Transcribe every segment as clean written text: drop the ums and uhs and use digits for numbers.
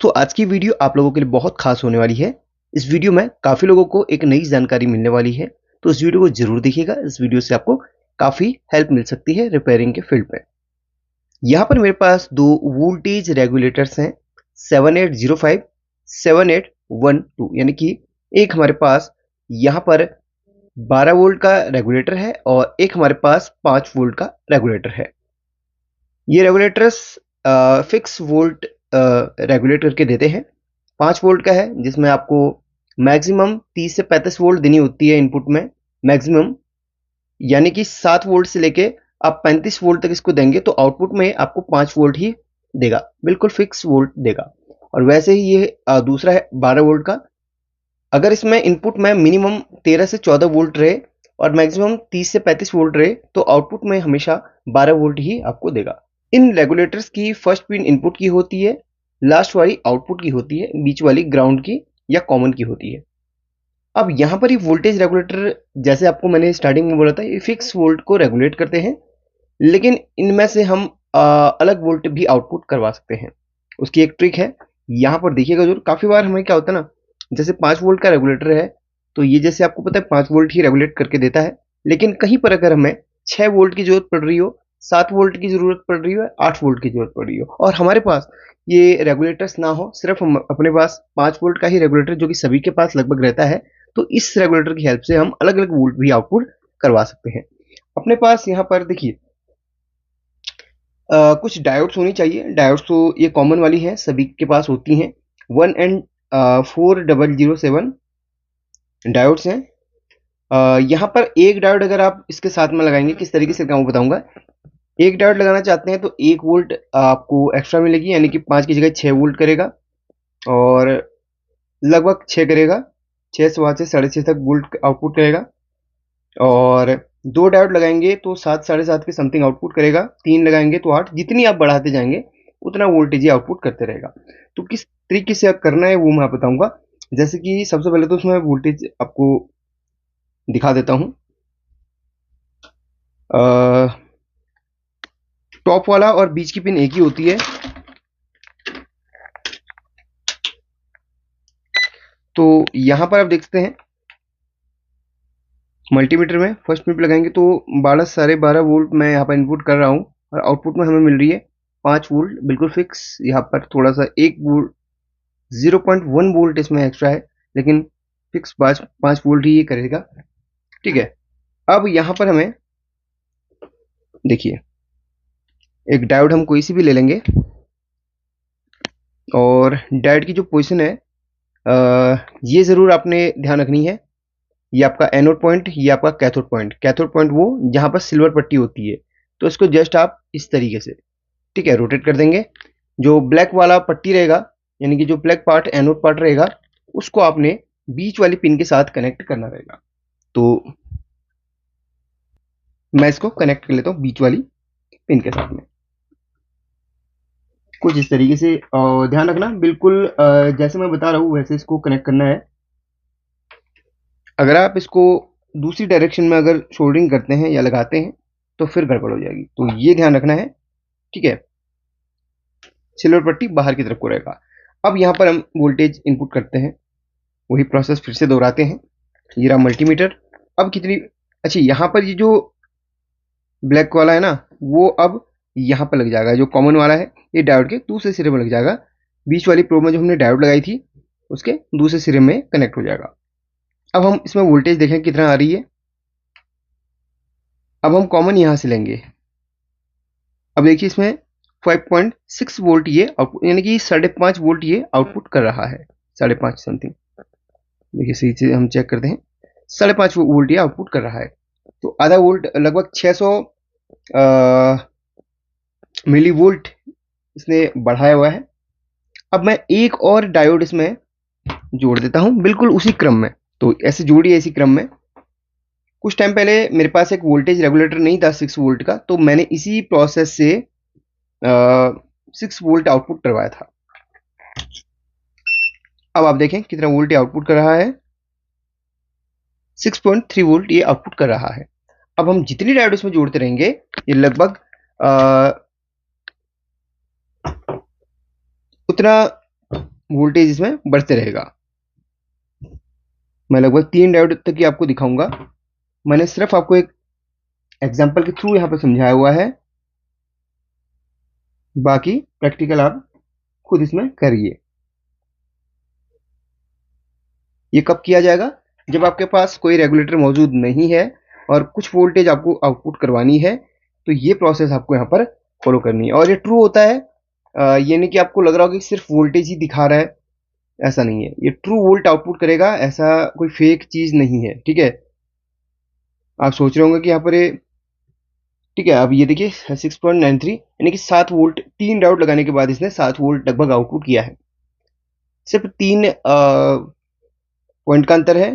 तो आज की वीडियो आप लोगों के लिए बहुत खास होने वाली है। इस वीडियो में काफ़ी लोगों को एक नई जानकारी मिलने वाली है, तो इस वीडियो को ज़रूर देखिएगा। इस वीडियो से आपको काफ़ी हेल्प मिल सकती है रिपेयरिंग के फील्ड में। यहाँ पर मेरे पास 2 वोल्टेज रेगुलेटर्स हैं, 7805, 7812, यानी कि एक हमारे पास यहाँ पर 12 वोल्ट का रेगुलेटर है और एक हमारे पास 5 वोल्ट का रेगुलेटर है। ये रेगुलेटर्स फिक्स वोल्ट रेगुलेट करके देते हैं। 5 वोल्ट का है जिसमें आपको मैक्सिमम 30 से 35 वोल्ट देनी होती है इनपुट में मैक्सिमम, यानी कि 7 वोल्ट से लेके आप 35 वोल्ट तक इसको देंगे तो आउटपुट में आपको 5 वोल्ट ही देगा, बिल्कुल फिक्स वोल्ट देगा। और वैसे ही ये दूसरा है 12 वोल्ट का। अगर इसमें इनपुट में मिनिमम 13 से 14 वोल्ट रहे और मैक्सिमम 30 से 35 वोल्ट रहे तो आउटपुट में हमेशा 12 वोल्ट ही आपको देगा। इन रेगुलेटर्स की फर्स्ट पिन इनपुट की होती है, लास्ट वाली आउटपुट की होती है, बीच वाली ग्राउंड की या कॉमन की होती है। अब यहाँ पर ये वोल्टेज रेगुलेटर, जैसे आपको मैंने स्टार्टिंग में बोला था, ये फिक्स वोल्ट को रेगुलेट करते हैं, लेकिन इनमें से हम अलग वोल्ट भी आउटपुट करवा सकते हैं। उसकी एक ट्रिक है, यहाँ पर देखिएगा जरूर। काफ़ी बार हमें क्या होता है ना, जैसे 5 वोल्ट का रेगुलेटर है तो ये जैसे आपको पता है 5 वोल्ट ही रेगुलेट करके देता है, लेकिन कहीं पर अगर हमें 6 वोल्ट की जरूरत पड़ रही हो, 7 वोल्ट की जरूरत पड़ रही हो, 8 वोल्ट की जरूरत पड़ रही हो और हमारे पास ये रेगुलेटर्स ना हो, सिर्फ हम अपने पास 5 वोल्ट का ही रेगुलेटर जो कि सभी के पास लगभग रहता है, तो इस रेगुलेटर की हेल्प से हम अलग अलग वोल्ट भी आउटपुट करवा सकते हैं। अपने पास यहाँ पर देखिए कुछ डायोड्स होनी चाहिए। डायोड्स तो ये कॉमन वाली है, सभी के पास होती हैं। 1N4007 डायोड्स हैं। यहाँ पर एक डायोड अगर आप इसके साथ में लगाएंगे, किस तरीके से लगाऊँ बताऊंगा। एक डायोड लगाना चाहते हैं तो 1 वोल्ट आपको एक्स्ट्रा मिलेगी, यानी कि 5 की जगह 6 वोल्ट करेगा और लगभग 6 करेगा। 6 से वहाँ से 6.5 तक वोल्ट आउटपुट करेगा। और 2 डायोड लगाएंगे तो 7 7.5 के समथिंग आउटपुट करेगा। 3 लगाएंगे तो 8। जितनी आप बढ़ाते जाएंगे उतना वोल्टेज ही आउटपुट करते रहेगा। तो किस तरीके से करना है वो मैं बताऊंगा। जैसे कि सबसे पहले तो उसमें वोल्टेज आपको दिखा देता हूँ। टॉप वाला और बीच की पिन एक ही होती है, तो यहाँ पर आप देख सकते हैं मल्टीमीटर में फर्स्ट पिन लगाएंगे तो 12 वोल्ट मैं यहाँ पर इनपुट कर रहा हूँ और आउटपुट में हमें मिल रही है 5 वोल्ट, बिल्कुल फिक्स। यहाँ पर थोड़ा सा 1 वोल्ट 0.1 वोल्ट इसमें एक्स्ट्रा है, लेकिन फिक्स 5 वोल्ट ही ये करेगा। ठीक है, अब यहाँ पर हमें देखिए एक डायोड हम कोई सी भी ले लेंगे और डायोड की जो पोजीशन है ये ज़रूर आपने ध्यान रखनी है। ये आपका एनोड पॉइंट, ये आपका कैथोड पॉइंट। कैथोड पॉइंट वो जहाँ पर सिल्वर पट्टी होती है, तो इसको जस्ट आप इस तरीके से, ठीक है, रोटेट कर देंगे। जो ब्लैक वाला पट्टी रहेगा, यानी कि जो ब्लैक पार्ट एनोड पार्ट रहेगा, उसको आपने बीच वाली पिन के साथ कनेक्ट करना रहेगा। तो मैं इसको कनेक्ट कर लेता हूँ बीच वाली पिन के साथ में, कुछ इस तरीके से। ध्यान रखना बिल्कुल जैसे मैं बता रहा हूँ वैसे इसको कनेक्ट करना है। अगर आप इसको दूसरी डायरेक्शन में अगर सोल्डरिंग करते हैं या लगाते हैं तो फिर गड़बड़ हो जाएगी, तो ये ध्यान रखना है। ठीक है, सिल्वर पट्टी बाहर की तरफ को रहेगा। अब यहाँ पर हम वोल्टेज इनपुट करते हैं, वही प्रोसेस फिर से दोहराते हैं। ये रहा मल्टीमीटर। अब कितनी, अच्छा यहाँ पर ये जो ब्लैक वाला है ना, वो अब यहाँ पर लग जाएगा। जो कॉमन वाला है ये डायोड के दूसरे सिरे में लग जाएगा। बीच वाली प्रोब में जो हमने डायोड लगाई थी उसके दूसरे सिरे में कनेक्ट हो जाएगा। अब हम इसमें वोल्टेज देखें कितना आ रही है। अब हम कॉमन यहाँ से लेंगे। अब देखिए इसमें 5.6 वोल्ट ये आउटपुट, यानी कि 5.5 वोल्ट ये आउटपुट कर रहा है। 5.5 समथिंग, देखिए सही से हम चेक करते हैं। 5.5 वोल्ट ये आउटपुट कर रहा है, तो आधा वोल्ट लगभग 600 मिली वोल्ट इसने बढ़ाया हुआ है। अब मैं एक और डायोड इसमें जोड़ देता हूं बिल्कुल उसी क्रम में। तो ऐसे जोड़िए इसी क्रम में। कुछ टाइम पहले मेरे पास एक वोल्टेज रेगुलेटर नहीं था 6 वोल्ट का, तो मैंने इसी प्रोसेस से 6 वोल्ट आउटपुट करवाया था। अब आप देखें कितना वोल्ट ये आउटपुट कर रहा है। 6.3 वोल्ट ये आउटपुट कर रहा है। अब हम जितनी डायोड इसमें जोड़ते रहेंगे ये लगभग उतना वोल्टेज इसमें बढ़ते रहेगा। मैं लगभग 3 डायोड तक ही आपको दिखाऊंगा। मैंने सिर्फ आपको एक एग्जांपल के थ्रू यहाँ पर समझाया हुआ है, बाकी प्रैक्टिकल आप खुद इसमें करिए। ये कब किया जाएगा? जब आपके पास कोई रेगुलेटर मौजूद नहीं है और कुछ वोल्टेज आपको आउटपुट करवानी है, तो ये प्रोसेस आपको यहाँ पर फॉलो करनी है। और ये ट्रू होता है, ये नहीं कि आपको लग रहा हो कि सिर्फ वोल्टेज ही दिखा रहा है, ऐसा नहीं है। ये ट्रू वोल्ट आउटपुट करेगा, ऐसा कोई फेक चीज नहीं है, ठीक है। आप सोच रहे होंगे कि यहाँ पर ये, ठीक है, अब ये देखिए 6.93 यानी कि 7 वोल्ट, 3 डायोड लगाने के बाद इसने 7 वोल्ट लगभग आउटपुट किया है। सिर्फ 3 पॉइंट का अंतर है।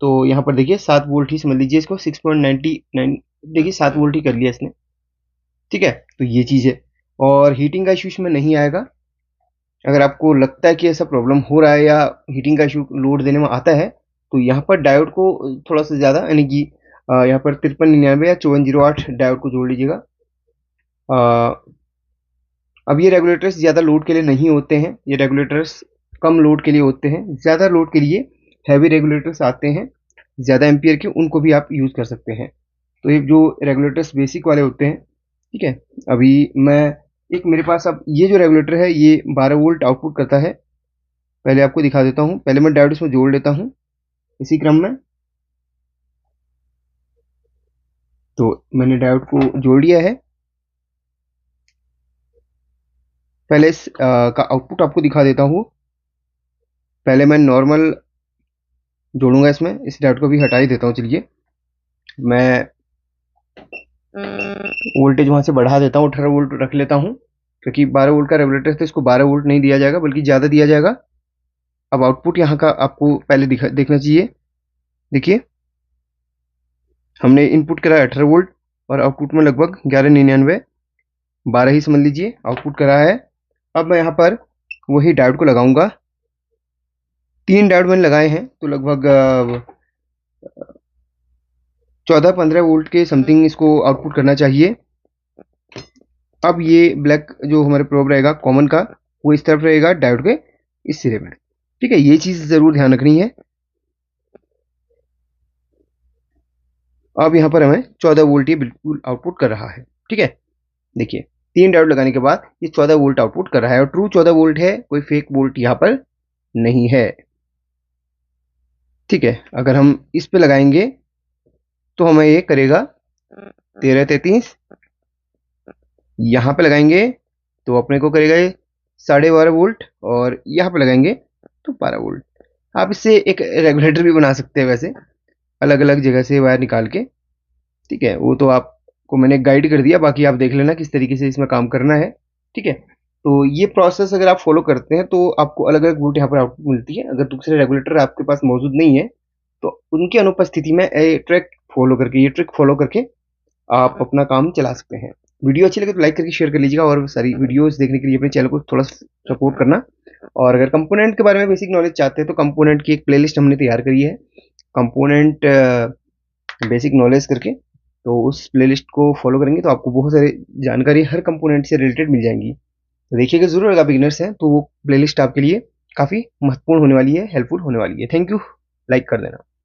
तो यहाँ पर देखिए 7 वोल्ट ही समझ लीजिए इसको, 6.99, देखिए 7 वोल्ट ही कर लिया इसने, ठीक है। तो ये चीज़ है, और हीटिंग का इशू इसमें नहीं आएगा। अगर आपको लगता है कि ऐसा प्रॉब्लम हो रहा है या हीटिंग का इशू लोड देने में आता है, तो यहाँ पर डायोड को थोड़ा सा ज़्यादा, यानी कि यहाँ पर 5399 या 5408 डायोड को जोड़ लीजिएगा। अब ये रेगुलेटर्स ज़्यादा लोड के लिए नहीं होते हैं, ये रेगुलेटर्स कम लोड के लिए होते हैं। ज़्यादा लोड के लिए हैवी रेगुलेटर्स आते हैं ज़्यादा एम्पियर के, उनको भी आप यूज़ कर सकते हैं। तो ये जो रेगुलेटर्स बेसिक वाले होते हैं, ठीक है। अभी मैं एक मेरे पास, अब ये जो रेगुलेटर है ये 12 वोल्ट आउटपुट करता है। पहले आपको दिखा देता हूँ, पहले मैं डायोड इसमें जोड़ लेता हूँ इसी क्रम में। तो मैंने डायोड को जोड़ लिया है। पहले इस का आउटपुट आपको दिखा देता हूँ। पहले मैं नॉर्मल जोड़ूंगा इसमें, इस डायोड को भी हटा ही देता हूँ। चलिए मैं वोल्टेज वहां से बढ़ा देता हूँ, 18 वोल्ट रख लेता हूँ, क्योंकि 12 वोल्ट का रेगुलेटर है तो इसको 12 वोल्ट नहीं दिया जाएगा बल्कि ज़्यादा दिया जाएगा। अब आउटपुट यहाँ का आपको पहले देखना चाहिए। देखिए हमने इनपुट करा 18 वोल्ट और आउटपुट में लगभग 1199, 12 ही समझ लीजिए आउटपुट करा है। अब मैं यहाँ पर वही डायोड को लगाऊंगा। 3 डायोड मैंने लगाए हैं, तो लगभग 14-15 वोल्ट के समथिंग इसको आउटपुट करना चाहिए। अब ये ब्लैक जो हमारे प्रोब रहेगा कॉमन का, वो इस तरफ रहेगा डायोड के इस सिरे में, ठीक है। ये चीज़ ज़रूर ध्यान रखनी है। अब यहाँ पर हमें 14 वोल्ट ही बिल्कुल आउटपुट कर रहा है, ठीक है। देखिए 3 डायोड लगाने के बाद ये 14 वोल्ट आउटपुट कर रहा है, और ट्रू 14 वोल्ट है, कोई फेक वोल्ट यहाँ पर नहीं है, ठीक है। अगर हम इस पे लगाएंगे तो हमें ये करेगा 1333। यहाँ पे लगाएंगे तो अपने को करेगा ये 12.5 वोल्ट, और यहाँ पे लगाएंगे तो 12 वोल्ट। आप इससे एक रेगुलेटर भी बना सकते हैं वैसे, अलग अलग जगह से वायर निकाल के, ठीक है। वो तो आपको मैंने गाइड कर दिया, बाकी आप देख लेना किस तरीके से इसमें काम करना है, ठीक है। तो ये प्रोसेस अगर आप फॉलो करते हैं तो आपको अलग अलग वोल्ट यहाँ पर आउटपुट मिलती है। अगर दूसरे रेगुलेटर आपके पास मौजूद नहीं है तो उनकी अनुपस्थिति में ये ट्रिक फॉलो करके आप अपना काम चला सकते हैं। वीडियो अच्छी लगे तो लाइक करके शेयर कर लीजिएगा, और सारी वीडियोस देखने के लिए अपने चैनल को थोड़ा सपोर्ट करना। और अगर कंपोनेंट के बारे में बेसिक नॉलेज चाहते हैं तो कंपोनेंट की एक प्लेलिस्ट हमने तैयार करी है, कंपोनेंट बेसिक नॉलेज करके। तो उस प्लेलिस्ट को फॉलो करेंगे तो आपको बहुत सारी जानकारी हर कंपोनेंट से रिलेटेड मिल जाएंगी। तो देखिएगा ज़रूर, अगर बिगिनर्स हैं तो वो प्लेलिस्ट आपके लिए काफ़ी महत्वपूर्ण होने वाली है, हेल्पफुल होने वाली है। थैंक यू, लाइक कर देना।